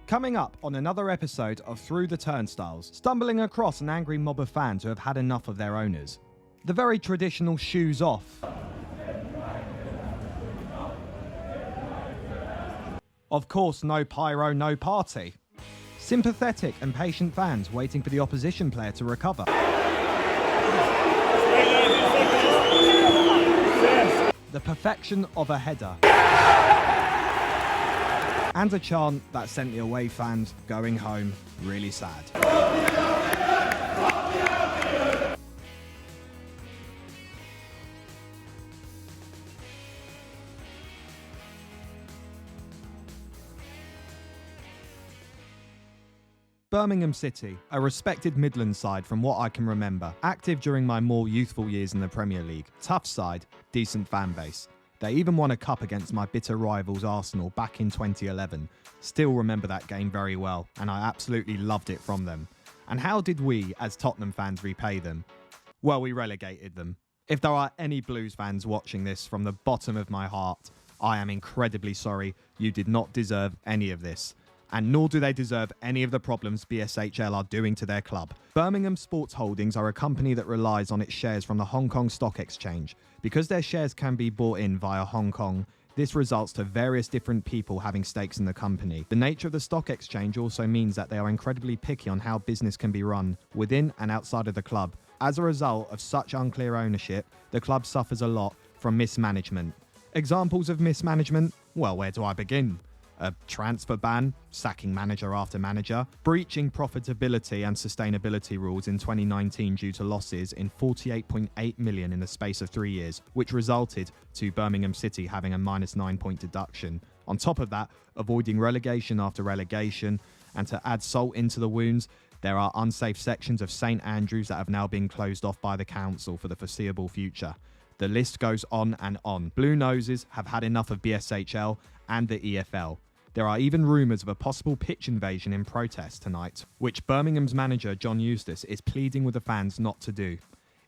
Coming up on another episode of Through the Turnstiles, stumbling across an angry mob of fans who have had enough of their owners. The very traditional shoes off. Of course, no pyro, no party. Sympathetic and patient fans waiting for the opposition player to recover. The perfection of a header. And a chant that sent the away fans going home really sad. Birmingham City, a respected Midlands side from what I can remember, active during my more youthful years in the Premier League, tough side, decent fan base. They even won a cup against my bitter rivals Arsenal back in 2011. Still remember that game very well, and I absolutely loved it from them. And how did we, as Tottenham fans, repay them? Well, we relegated them. If there are any Blues fans watching this from the bottom of my heart, I am incredibly sorry. You did not deserve any of this. And nor do they deserve any of the problems Bshl are doing to their club. Birmingham Sports Holdings are a company that relies on its shares from the Hong Kong Stock Exchange. Because their shares can be bought in via Hong Kong, this results to various different people having stakes in the company. The nature of the stock exchange also means that they are incredibly picky on how business can be run within and outside of the club. As a result of such unclear ownership, the club suffers a lot from mismanagement. Examples of mismanagement? Well, where do I begin? A transfer ban, sacking manager after manager, breaching profitability and sustainability rules in 2019 due to losses in 48.8 million in the space of 3 years, which resulted to Birmingham City having a -9 point deduction. On top of that, avoiding relegation after relegation, and to add salt into the wounds, there are unsafe sections of St Andrews that have now been closed off by the council for the foreseeable future. The list goes on and on. Blue Noses have had enough of Bshl and the EFL. There are even rumours of a possible pitch invasion in protest tonight, which Birmingham's manager John Eustace is pleading with the fans not to do.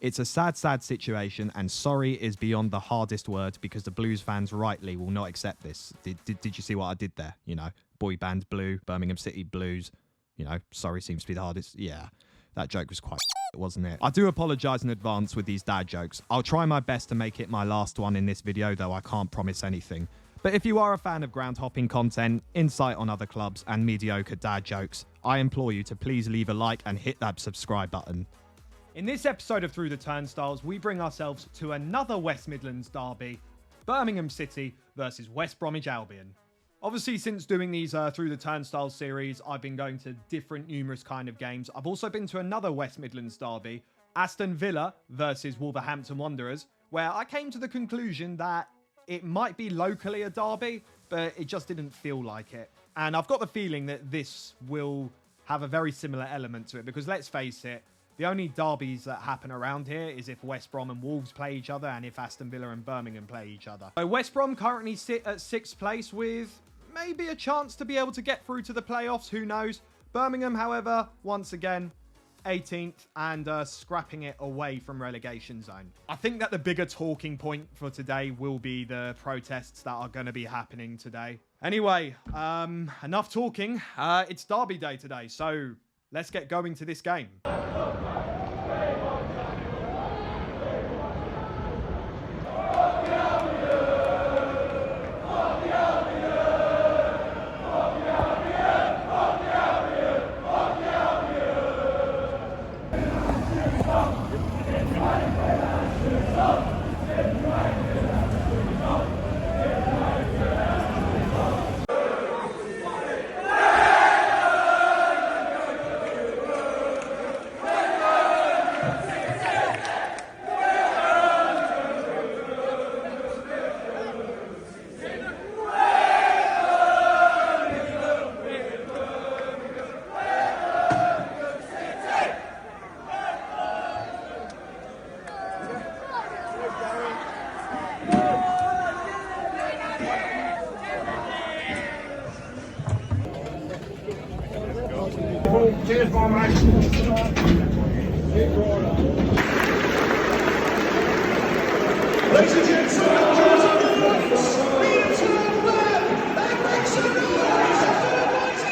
It's a sad, sad situation, and sorry is beyond the hardest word because the Blues fans rightly will not accept this. Did you see what I did there? You know, boy band Blue, Birmingham City Blues. You know, sorry seems to be the hardest. Yeah, that joke was quite wasn't it? I do apologise in advance with these dad jokes. I'll try my best to make it my last one in this video, though I can't promise anything. But if you are a fan of ground-hopping content, insight on other clubs, and mediocre dad jokes, I implore you to please leave a like and hit that subscribe button. In this episode of Through the Turnstiles, we bring ourselves to another West Midlands derby, Birmingham City versus West Bromwich Albion. Obviously, since doing these Through the Turnstiles series, I've been going to different numerous kind of games. I've also been to another West Midlands derby, Aston Villa versus Wolverhampton Wanderers, where I came to the conclusion that it might be locally a derby, but it just didn't feel like it. And I've got the feeling that this will have a very similar element to it, because let's face it, the only derbies that happen around here is if West Brom and Wolves play each other and if Aston Villa and Birmingham play each other. So West Brom currently sit at 6th place with maybe a chance to be able to get through to the playoffs, who knows. Birmingham, however, once again, 18th and scrapping it away from relegation zone. I think that the bigger talking point for today will be the protests that are going to be happening today. Anyway, enough talking. It's derby day today, so let's get going to this game. Cheers, Brom, mate. Ladies and gents, and makes some noise.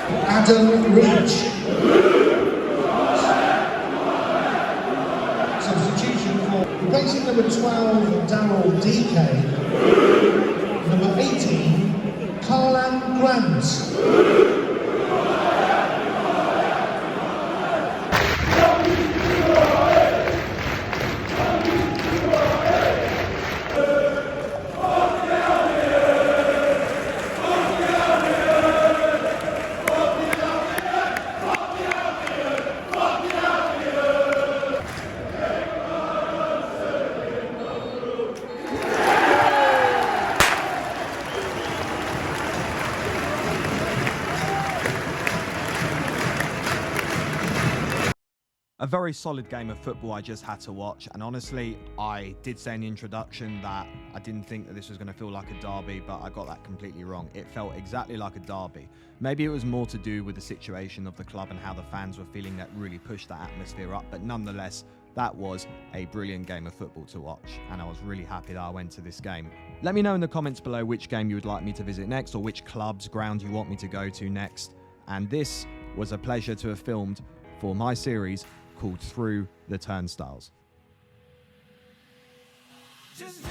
Adam Reach. Substitution for replacing number 12, Darryl DK. Number 18, Carlan Grant. A very solid game of football I just had to watch, and honestly, I did say in the introduction that I didn't think that this was going to feel like a derby, but I got that completely wrong. It felt exactly like a derby. Maybe it was more to do with the situation of the club and how the fans were feeling that really pushed that atmosphere up, but nonetheless, that was a brilliant game of football to watch, and I was really happy that I went to this game. Let me know in the comments below which game you would like me to visit next, or which club's ground you want me to go to next. And this was a pleasure to have filmed for my series called Through the Turnstiles. Just